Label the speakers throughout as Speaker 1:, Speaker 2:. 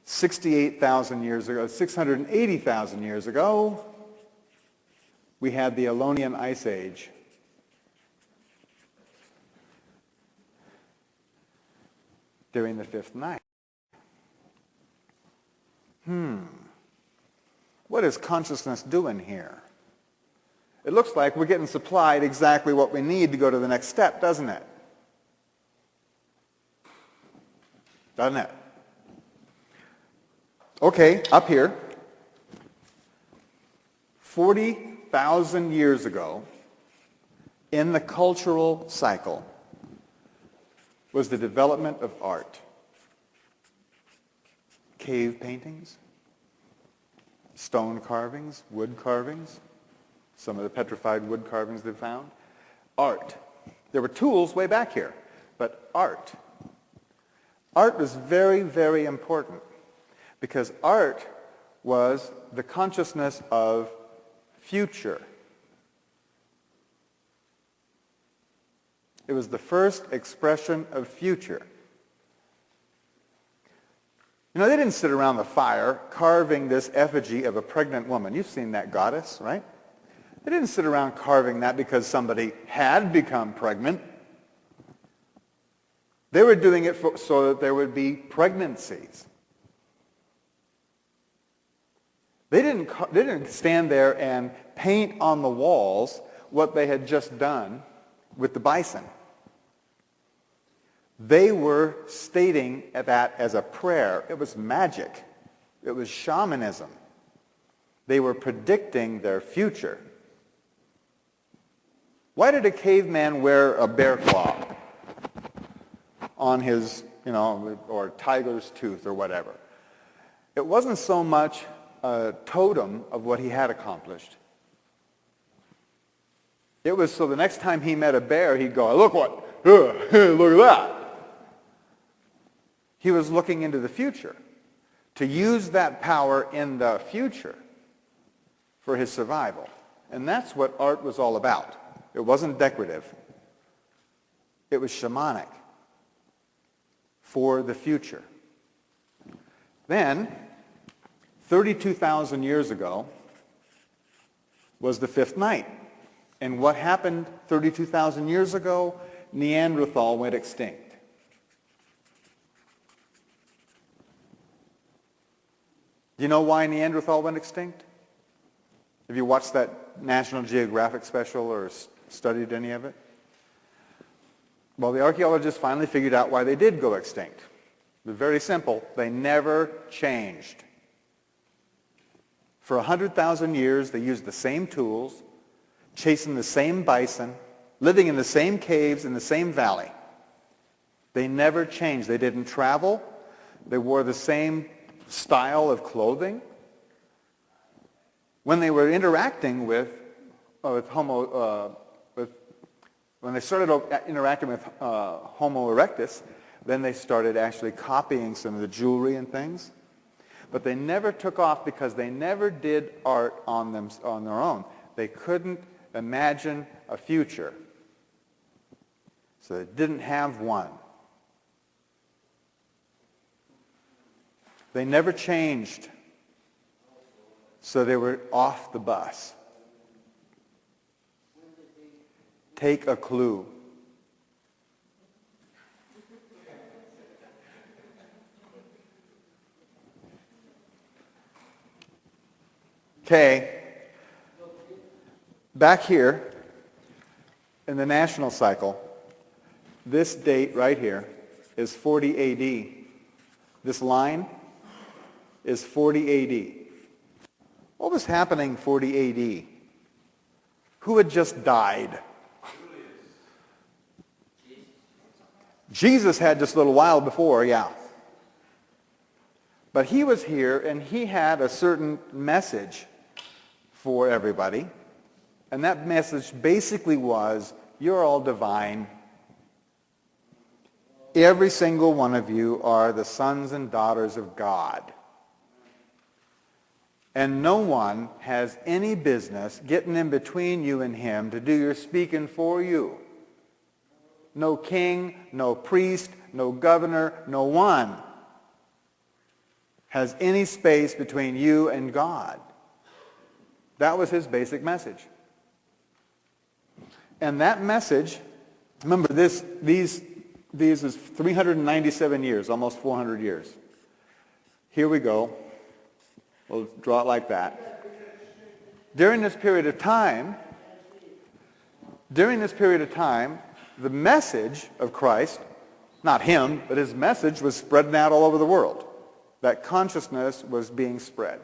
Speaker 1: 68,000 years ago, 680,000 years ago, we had the Ionian Ice Age. During the fifth night. What is consciousness doing here? It looks like we're getting supplied exactly what we need to go to the next step, doesn't it? Doesn't it? Okay, up here, 40,000 years ago, in the cultural cycle, was the development of art. Cave paintings, stone carvings, wood carvings, some of the petrified wood carvings they found. Art. There were tools way back here, but art. Art was very, very important because art was the consciousness of future. It was the first expression of future. You know, they didn't sit around the fire carving this effigy of a pregnant woman. You've seen that goddess, right? They didn't sit around carving that because somebody had become pregnant. They were doing it so that there would be pregnancies. They didn't stand there and paint on the walls what they had just done with the bison. They were stating that as a prayer. It was magic. It was shamanism. They were predicting their future. Why did a caveman wear a bear claw on his, or tiger's tooth or whatever? It wasn't so much a totem of what he had accomplished. It was so the next time he met a bear, he'd go, look at that. He was looking into the future to use that power in the future for his survival. And that's what art was all about. It wasn't decorative. It was shamanic for the future. Then, 32,000 years ago was the fifth night. And what happened 32,000 years ago? Neanderthal went extinct. Do you know why Neanderthal went extinct? Have you watched that National Geographic special or studied any of it? Well, the archaeologists finally figured out why they did go extinct. It was very simple. They never changed. For 100,000 years, they used the same tools, chasing the same bison, living in the same caves in the same valley. They never changed. They didn't travel. They wore the same style of clothing. When they were interacting when they started interacting with Homo erectus, then they started actually copying some of the jewelry and things. But they never took off because they never did art on their own. They couldn't imagine a future. So they didn't have one. They never changed. So they were off the bus. Take a clue. Okay. Back here in the national cycle, this date right here is 40 AD. This line is 40 AD. What was happening 40 AD? Who had just died? Jesus had just a little while before, yeah. But he was here and he had a certain message for everybody. And that message basically was, you're all divine. Every single one of you are the sons and daughters of God. And no one has any business getting in between you and him to do your speaking for you. No king, no priest, no governor, no one has any space between you and God. That was his basic message. And that message, remember these is 397 years, almost 400 years. Here we go. We'll draw it like that. During this period of time, the message of Christ, not him, but his message was spreading out all over the world. That consciousness was being spread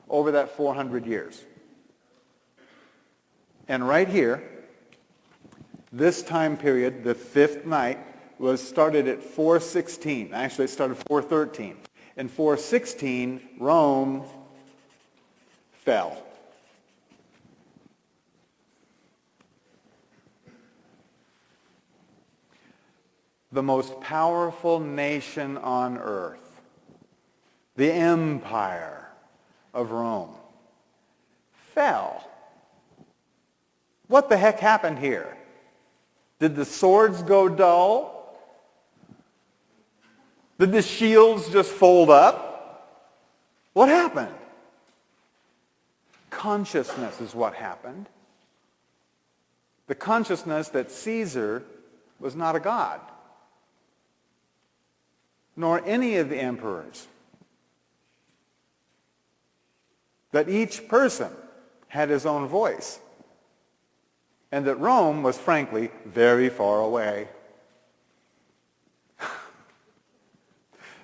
Speaker 1: over that 400 years. And right here, this time period, the fifth night, was started at 416. Actually, it started 413. In 416, Rome fell. The most powerful nation on earth, the empire of Rome, fell. What the heck happened here? Did the swords go dull? Did the shields just fold up? What happened? Consciousness is what happened. The consciousness that Caesar was not a god, nor any of the emperors. That each person had his own voice. And that Rome was, frankly, very far away.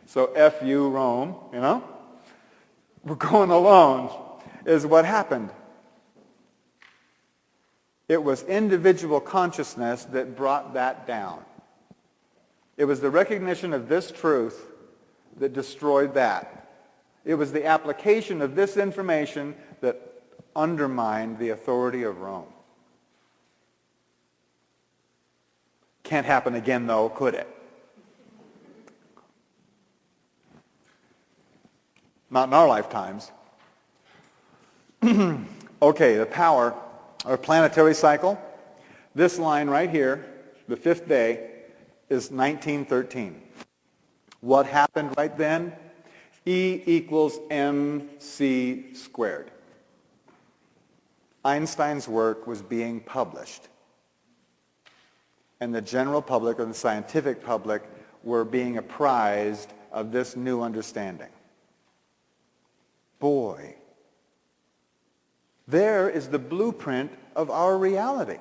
Speaker 1: So F you, Rome, you know? We're going alone, is what happened. It was individual consciousness that brought that down. It was the recognition of this truth that destroyed that. It was the application of this information that undermined the authority of Rome. Can't happen again, though, could it? Not in our lifetimes. Okay, the power, our planetary cycle. This line right here, the fifth day, is 1913. What happened right then? E equals mc squared. Einstein's work was being published. And the general public, or the scientific public, were being apprised of this new understanding. Boy, there is the blueprint of our reality.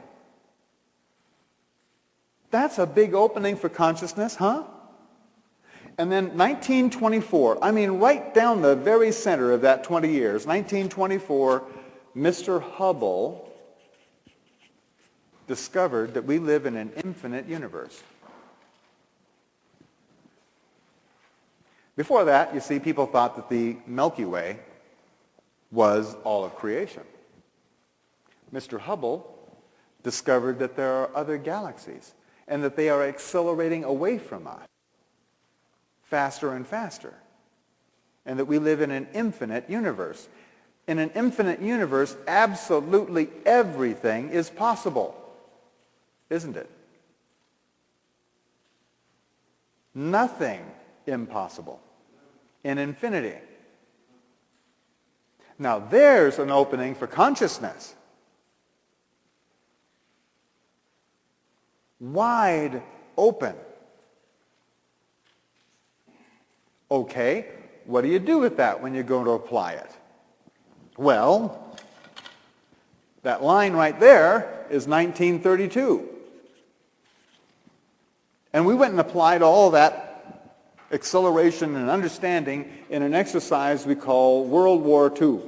Speaker 1: That's a big opening for consciousness, huh? And then 1924, I mean right down the very center of that 20 years, 1924, Mr. Hubble discovered that we live in an infinite universe. Before that, you see, people thought that the Milky Way was all of creation. Mr. Hubble discovered that there are other galaxies and that they are accelerating away from us faster and faster, and that we live in an infinite universe. In an infinite universe, absolutely everything is possible, isn't it? Nothing impossible in infinity. Now there's an opening for consciousness. Wide open. Okay, what do you do with that when you're going to apply it? Well, that line right there is 1932. And we went and applied all that acceleration and understanding in an exercise we call World War II.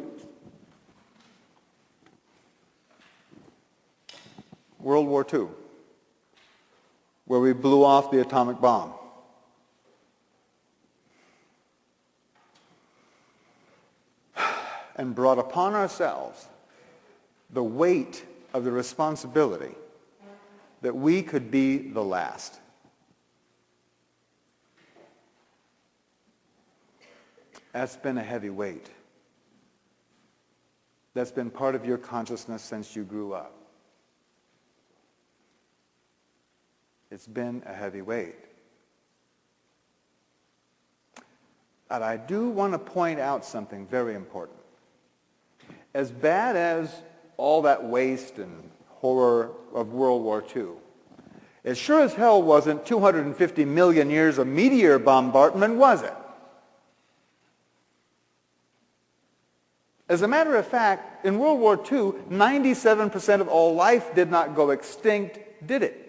Speaker 1: World War II, where we blew off the atomic bomb. And brought upon ourselves the weight of the responsibility that we could be the last. That's been a heavy weight. That's been part of your consciousness since you grew up. It's been a heavy weight. But I do want to point out something very important. As bad as all that waste and horror of World War II, it sure as hell wasn't 250 million years of meteor bombardment, was it? As a matter of fact, in World War II, 97% of all life did not go extinct, did it?